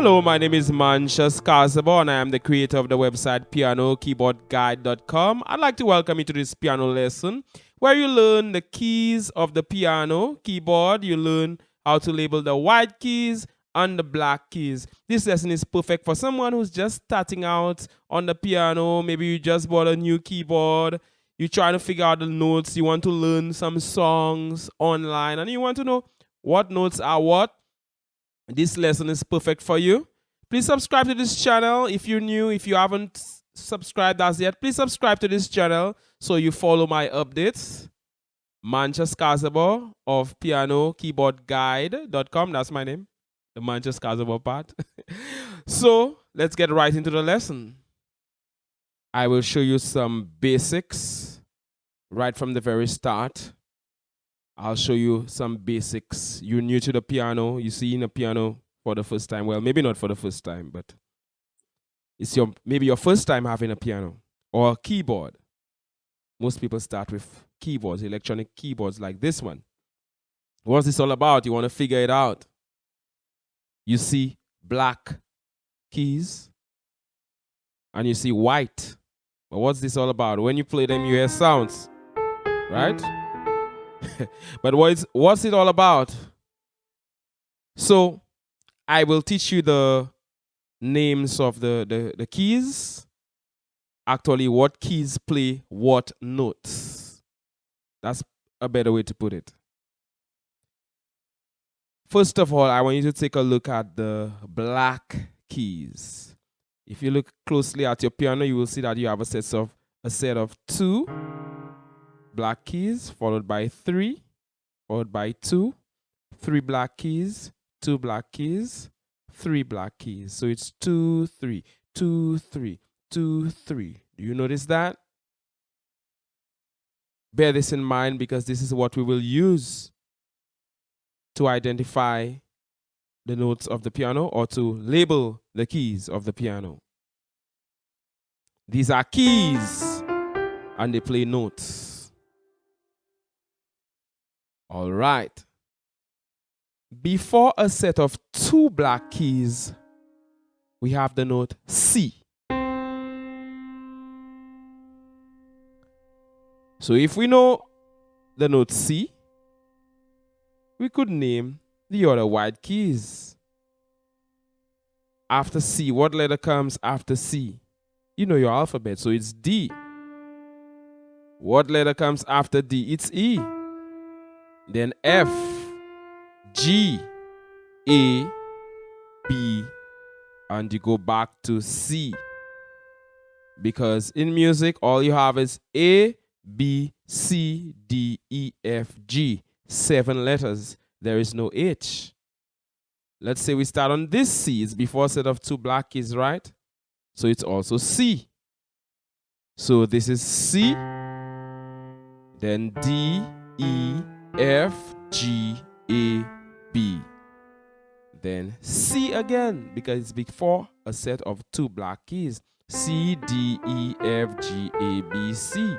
Hello, my name is Manchas Casabo and I am the creator of the website pianokeyboardguide.com. I'd like to welcome you to this piano lesson where you learn the keys of the piano keyboard. You learn how to label the white keys and the black keys. This lesson is perfect for someone who's just starting out on the piano. Maybe you just bought a new keyboard. You're trying to figure out the notes. You want to learn some songs online and you want to know what notes are what. This lesson is perfect for you. Please subscribe to this channel if you're new. If you haven't subscribed as yet, please subscribe to this channel so you follow my updates. Manchas Casabo of pianokeyboardguide.com. That's my name, the Manchas Casabo part. So let's get right into the lesson. I will show you some basics right from the very start. I'll show you some basics. You're new to the piano. You're seeing a piano for the first time. Well, maybe not for the first time, but it's maybe your first time having a piano or a keyboard. Most people start with keyboards, electronic keyboards like this one. What's this all about? You want to figure it out. You see black keys and you see white. But what's this all about? When you play them, you hear sounds, right? But what's it all about? So I will teach you the names of the keys. Actually, what keys play what notes. That's a better way to put it. First of all, I want you to take a look at the black keys. If you look closely at your piano, you will see that you have a set of 2 black keys, followed by 3, followed by 2, 3 black keys, 2 black keys, 3 black keys. So it's 2, 3, 2, 3, 2, 3. Do you notice that? Bear this in mind because this is what we will use to identify the notes of the piano or to label the keys of the piano. These are keys and they play notes. All right. Before a set of 2 black keys, we have the note C. So if we know the note C, we could name the other white keys. After C, what letter comes after C? You know your alphabet, so it's D. What letter comes after D? It's E. Then F, G, A, B, and you go back to C. Because in music, all you have is A, B, C, D, E, F, G. 7 letters. There is no H. Let's say we start on this C. It's before a set of 2 black keys, right? So it's also C. So this is C, then D, E, F, G, A, B. Then C again, because it's before a set of 2 black keys. C, D, E, F, G, A, B, C.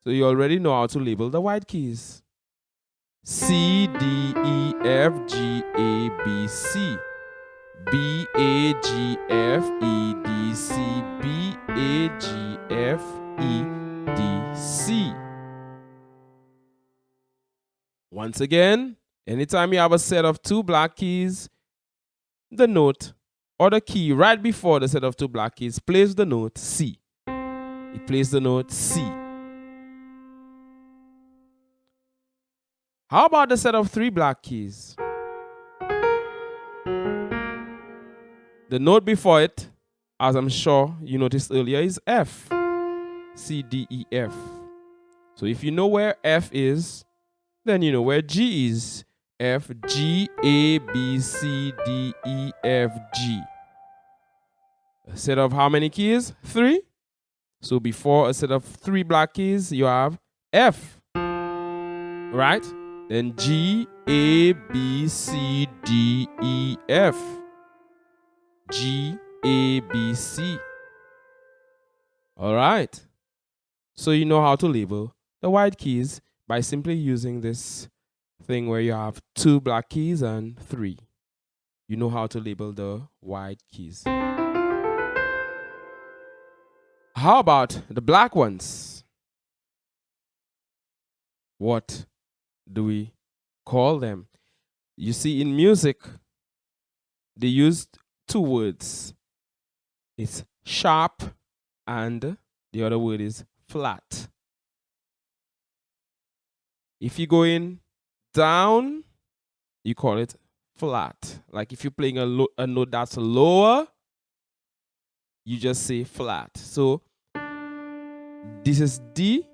So you already know how to label the white keys. C, D, E, F, G, A, B, C. B, A, G, F, E, D, C. B, A, G, F, E, D, C. Once again, anytime you have a set of 2 black keys, the note or the key right before the set of 2 black keys plays the note C. It plays the note C. How about the set of 3 black keys? The note before it, as I'm sure you noticed earlier, is F. C, D, E, F. So if you know where F is, then you know where G is. F, G, A, B, C, D, E, F, G. A set of how many keys? 3. So before a set of 3 black keys, you have F. Right? Then G, A, B, C, D, E, F. G, A, B, C. All right. So you know how to label the white keys by simply using this thing where you have 2 black keys and 3. you know how to label the white keys. How about the black ones? What do we call them? You see, in music, they used two words. It's sharp and the other word is flat. If you go in down, you call it flat. Like if you're playing a note that's lower, you just say flat. So this is D.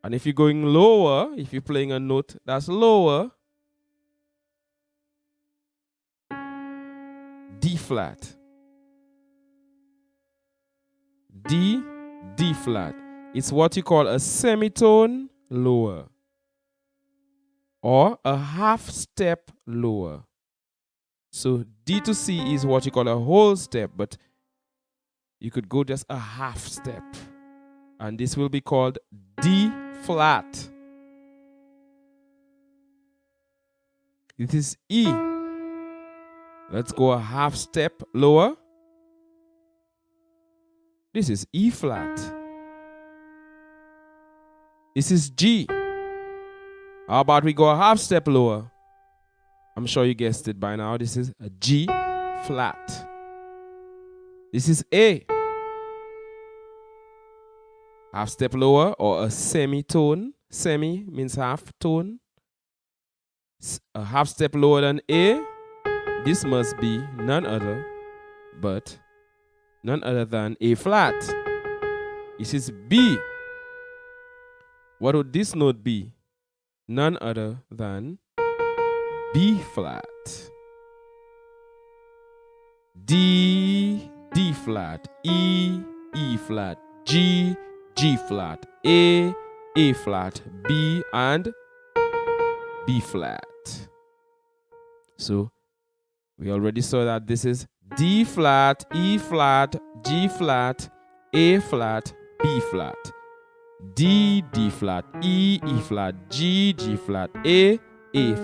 And if you're going lower, if you're playing a note that's lower, D flat. D, D flat. It's what you call a semitone lower or a half step lower. So D to C is what you call a whole step, but you could go just a half step. And this will be called D flat. It is E. Let's go a half step lower. This is E flat. This is G. How about we go a half step lower? I'm sure you guessed it by now. This is a G flat. This is A. Half step lower or a semitone. Semi means half tone. A half step lower than A. This must be none other than A flat. This is B. What would this note be? None other than B flat. D, D flat. E, E flat. G, G flat. A flat. B, and B flat. So we already saw that this is D flat, E flat, G flat, A flat, B flat. D, D flat, E, E flat, G, G flat, A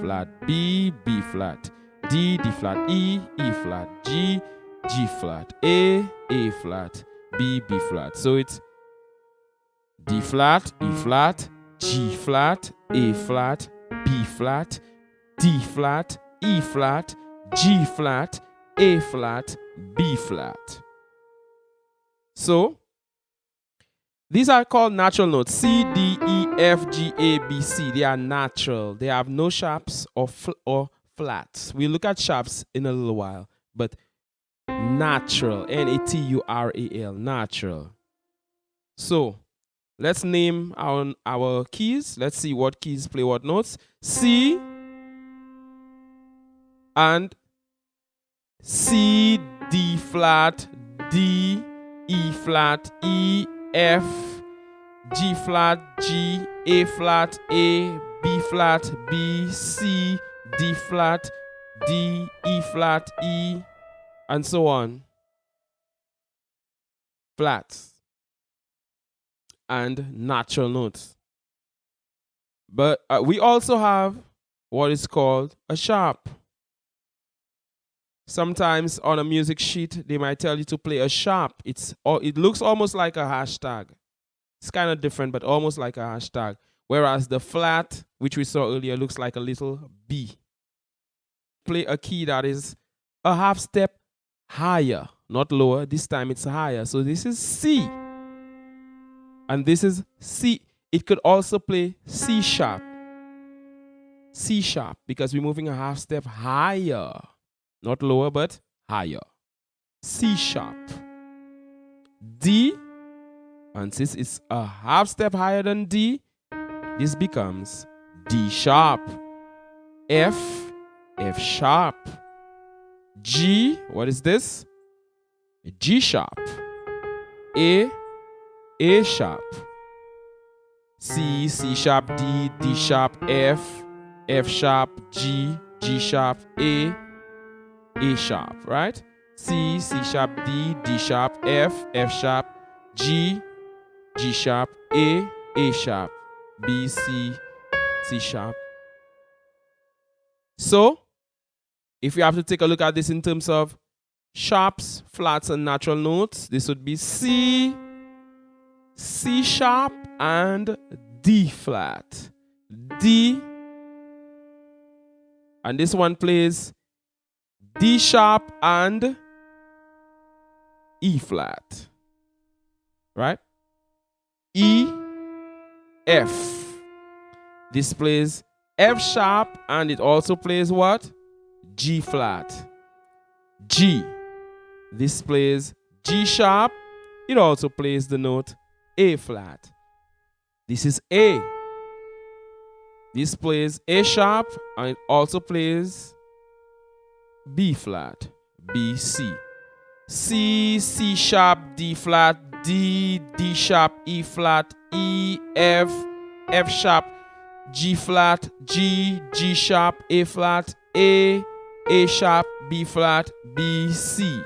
flat, B flat, D, D flat, E flat, G, G flat, A flat, B flat. So it's D flat, E flat, G flat, A flat, B flat, D flat, E flat, G flat, A flat, B flat. So these are called natural notes. C, D, E, F, G, A, B, C. They are natural. They have no sharps or flats. We'll look at sharps in a little while. But natural, N-A-T-U-R-A-L, natural. So let's name our keys. Let's see what keys play what notes. C and C, D flat, D, E flat, E, F, G flat, G, A flat, A, B flat, B, C, D flat, D, E flat, E, and so on. Flats and natural notes. But we also have what is called a sharp. Sometimes on a music sheet, they might tell you to play a sharp. It looks almost like a hashtag. It's kind of different, but almost like a hashtag. Whereas the flat, which we saw earlier, looks like a little B. Play a key that is a half step higher, not lower. This time it's higher. So this is C. And this is C. It could also play C sharp. C sharp, because we're moving a half step higher. Not lower, but higher. C sharp. D. And since it's a half step higher than D, this becomes D sharp. F. F sharp. G. What is this? G sharp. A. A sharp. C. C sharp. D. D sharp. F. F sharp. G. G sharp. A sharp, right? C, C sharp, D, D sharp, F, F sharp, G, G sharp, A sharp, B, C, C sharp. So If you have to take a look at this in terms of sharps, flats, and natural notes, this would be C, C sharp, and D flat. D, and this one plays D sharp and E flat, right? E, F. This plays F sharp, and it also plays what? G flat. G. This plays G sharp. It also plays the note A flat. This is A. This plays A sharp, and it also plays B flat, B, C. C, C sharp, D flat, D, D sharp, E flat, E, F, F sharp, G flat, G, G sharp, A flat, A sharp, B flat, B, C.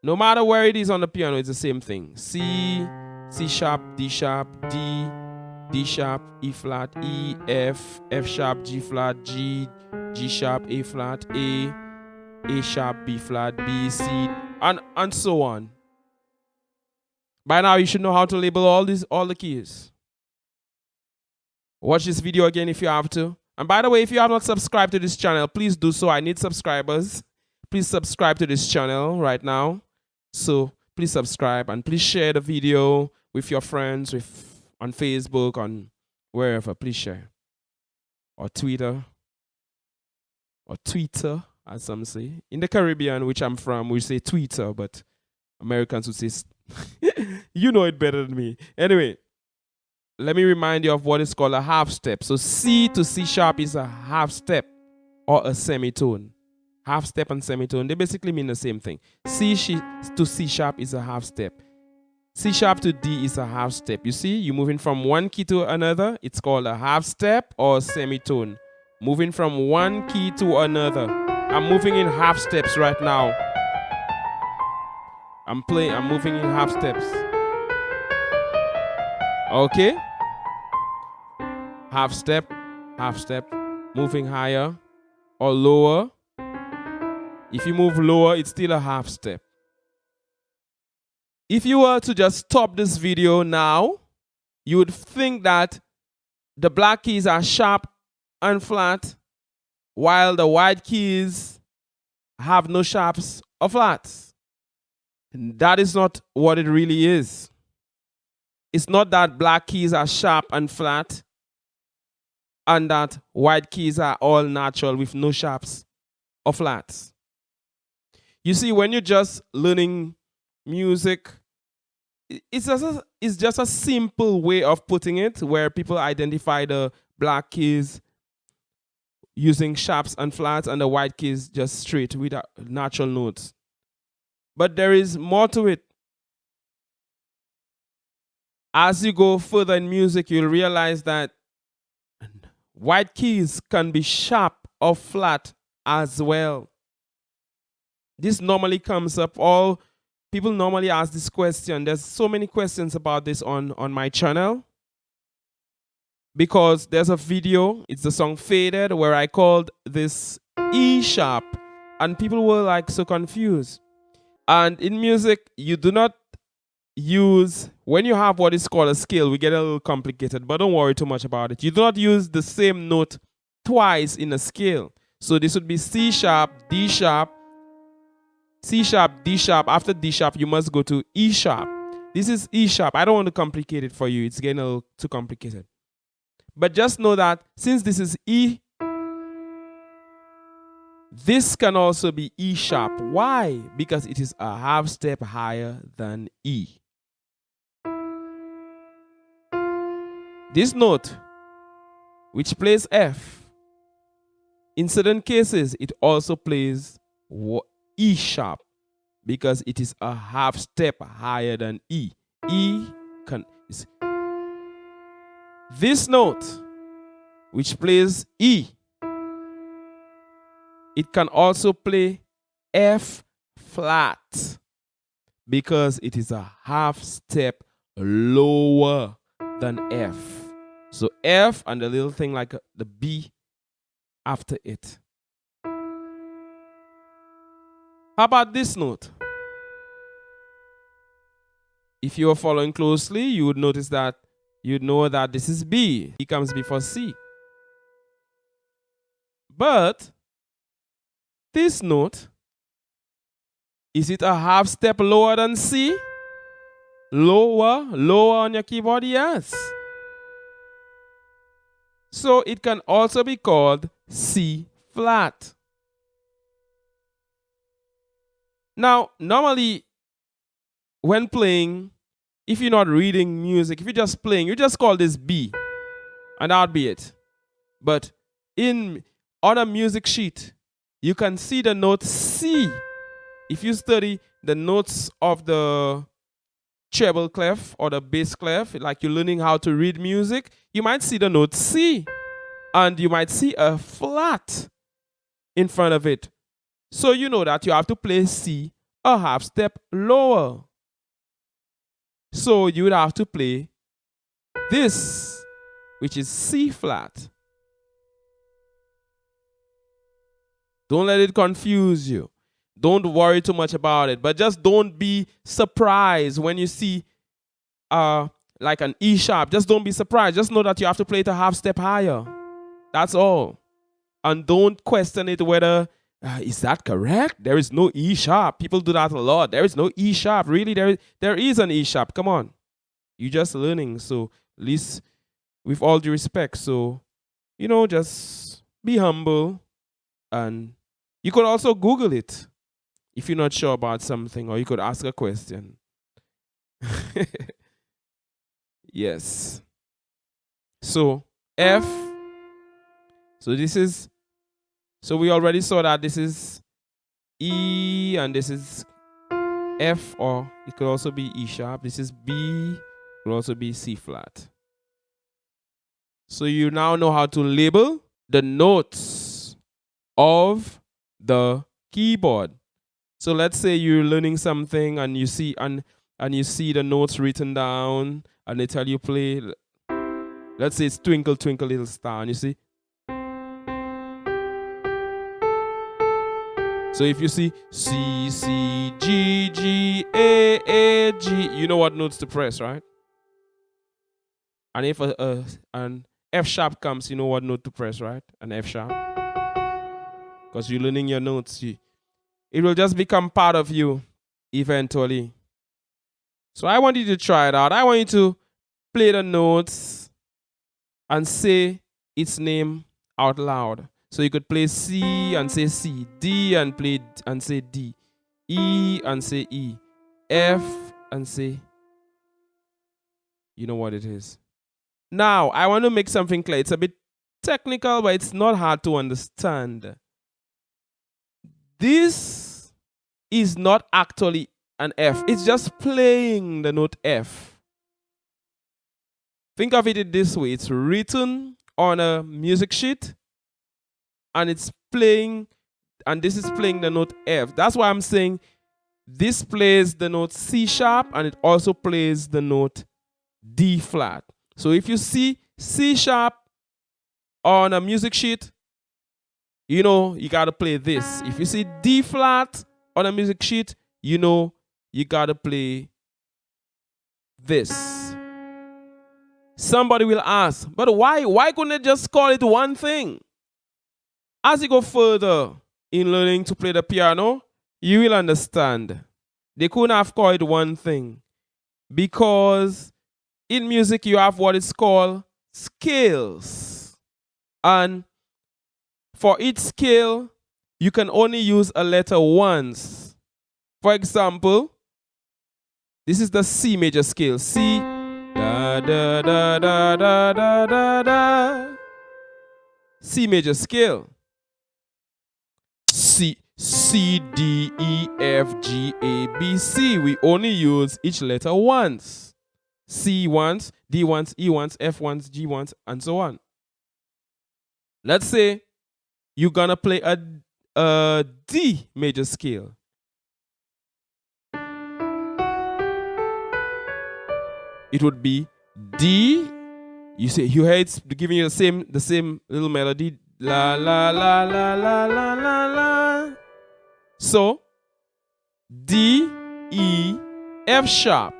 No matter where it is on the piano, it's the same thing. C, C sharp, D sharp, D, D sharp, E flat, E, F, F sharp, G flat, G, G sharp, A flat, A sharp, B flat, B, C, and so on. By now, you should know how to label all the keys. Watch this video again if you have to. And by the way, if you have not subscribed to this channel, please do so. I need subscribers. Please subscribe to this channel right now. So please subscribe and please share the video with your friends, on Facebook, on wherever. Please share. Or Twitter, as some say. In the Caribbean, which I'm from, we say Twitter, but Americans would say, you know it better than me. Anyway, let me remind you of what is called a half step. So C to C sharp is a half step or a semitone. Half step and semitone, they basically mean the same thing. C to C sharp is a half step. C sharp to D is a half step. You see, you're moving from one key to another. It's called a half step or semitone. Moving from one key to another. I'm moving in half steps right now. I'm moving in half steps. Okay? Half step, moving higher or lower. If you move lower, it's still a half step. If you were to just stop this video now, you would think that the black keys are sharp and flat, while the white keys have no sharps or flats. And that is not what it really is. It's not that black keys are sharp and flat and that white keys are all natural with no sharps or flats. You see, when you're just learning music, it's just a simple way of putting it where people identify the black keys using sharps and flats and the white keys just straight with natural notes. But there is more to it. As you go further in music, you'll realize that white keys can be sharp or flat as well. This normally comes up. All people normally ask this question. There's so many questions about this on my channel. Because there's a video, it's the song Faded, where I called this E sharp. And people were like so confused. And in music, you do not use, when you have what is called a scale, we get a little complicated, but don't worry too much about it. You do not use the same note twice in a scale. So this would be C sharp, D sharp, C sharp, D sharp. After D sharp, you must go to E sharp. This is E sharp. I don't want to complicate it for you. It's getting a little too complicated. But just know that since this is E, this can also be E sharp. Why? Because it is a half step higher than E. This note, which plays F, in certain cases, it also plays E sharp because it is a half step higher than E. This note, which plays E, it can also play F flat because it is a half step lower than F. So F and the little thing like the B after it. How about this note? If you are following closely, you would notice that you'd know that this is B. B comes before C. But this note, is it a half step lower than C? Lower on your keyboard? Yes. So it can also be called C flat. Now, normally, when playing, if you're not reading music, if you're just playing, you just call this B, and that'll be it. But on a music sheet, you can see the note C. If you study the notes of the treble clef or the bass clef, like you're learning how to read music, you might see the note C, and you might see a flat in front of it. So you know that you have to play C a half step lower. So you would have to play this, which is C flat. Don't let it confuse you. Don't worry too much about it, but just don't be surprised when you see like an E sharp. Just don't be surprised. Just know that you have to play it a half step higher. That's all. And don't question it whether, is that correct? There is no E sharp. People do that a lot. There is no E sharp. Really, there is an E sharp. Come on. You're just learning. So at least with all due respect. So, just be humble. And you could also Google it if you're not sure about something, or you could ask a question. Yes. So F. So we already saw that this is E and this is F, or it could also be E sharp. This is B, it could also be C flat. So you now know how to label the notes of the keyboard. So let's say you're learning something and you see and you see the notes written down and they tell you play. Let's say it's Twinkle Twinkle Little Star, and you see. So if you see C, C, G, G, A, G, you know what notes to press, right? And if an F sharp comes, you know what note to press, right? An F sharp. Because you're learning your notes. It will just become part of you eventually. So I want you to try it out. I want you to play the notes and say its name out loud. So you could play C and say C, D and play and say D, E and say E, F and say, you know what it is. Now, I want to make something clear. It's a bit technical, but it's not hard to understand. This is not actually an F. It's just playing the note F. Think of it this way. It's written on a music sheet, and it's playing, and this is playing the note F. That's why I'm saying this plays the note C sharp, and it also plays the note D flat. So if you see C sharp on a music sheet, you know you got to play this. If you see D flat on a music sheet, you know you got to play this. Somebody will ask, but why couldn't they just call it one thing? As you go further in learning to play the piano, you will understand. They couldn't have called it one thing, because in music you have what is called scales. And for each scale, you can only use a letter once. For example, this is the C major scale. C, da da da da da da da da. C major scale. C, D, E, F, G, A, B, C. We only use each letter once. C once, D once, E once, F once, G once, and so on. Let's say you're gonna play a D major scale. It would be D. You hear it's giving you the same little melody. La la la la la la la la. So D, E, F sharp.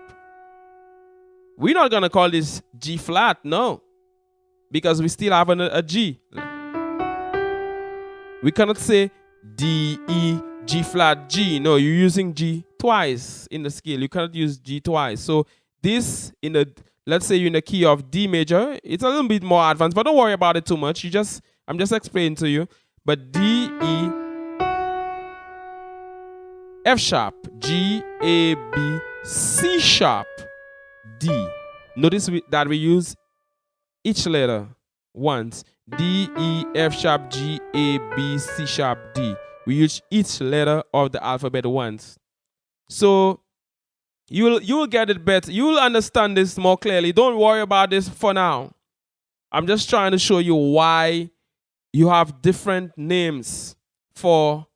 We're not going to call this G flat, no, because we still have a G. We cannot say D, E, G flat, G. No, you're using G twice in the scale. You cannot use G twice. So this, let's say you're in the key of D major, it's a little bit more advanced, but don't worry about it too much. I'm just explaining to you. But D, E, F sharp, G, A, B, C sharp, D. Notice that we use each letter once. D, E, F sharp, G, A, B, C sharp, D. We use each letter of the alphabet once. So you will get it better. You will understand this more clearly. Don't worry about this for now. I'm just trying to show you why you have different names for,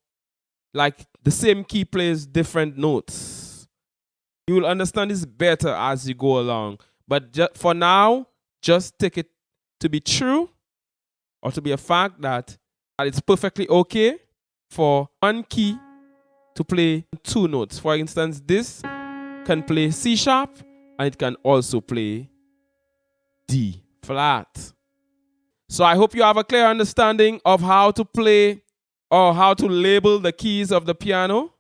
like, the same key plays different notes. You will understand this better as you go along. But for now, just take it to be true or to be a fact that it's perfectly okay for one key to play two notes. For instance, this can play C sharp and it can also play D flat. So I hope you have a clear understanding of how to play or how to label the keys of the piano.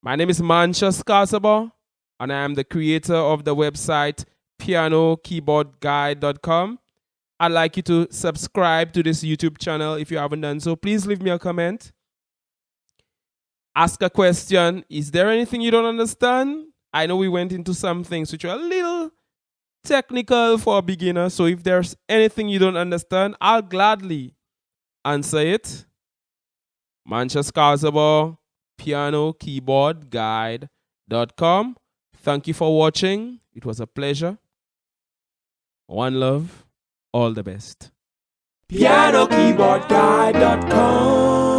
My name is Mancha Skasaba, and I am the creator of the website pianokeyboardguide.com. I'd like you to subscribe to this YouTube channel if you haven't done so. Please leave me a comment. Ask a question. Is there anything you don't understand? I know we went into some things which are a little technical for a beginner. So if there's anything you don't understand, I'll gladly answer it. Mancha Skasaba, pianokeyboardguide.com. Thank you for watching. It was a pleasure. One love. All the best. pianokeyboardguide.com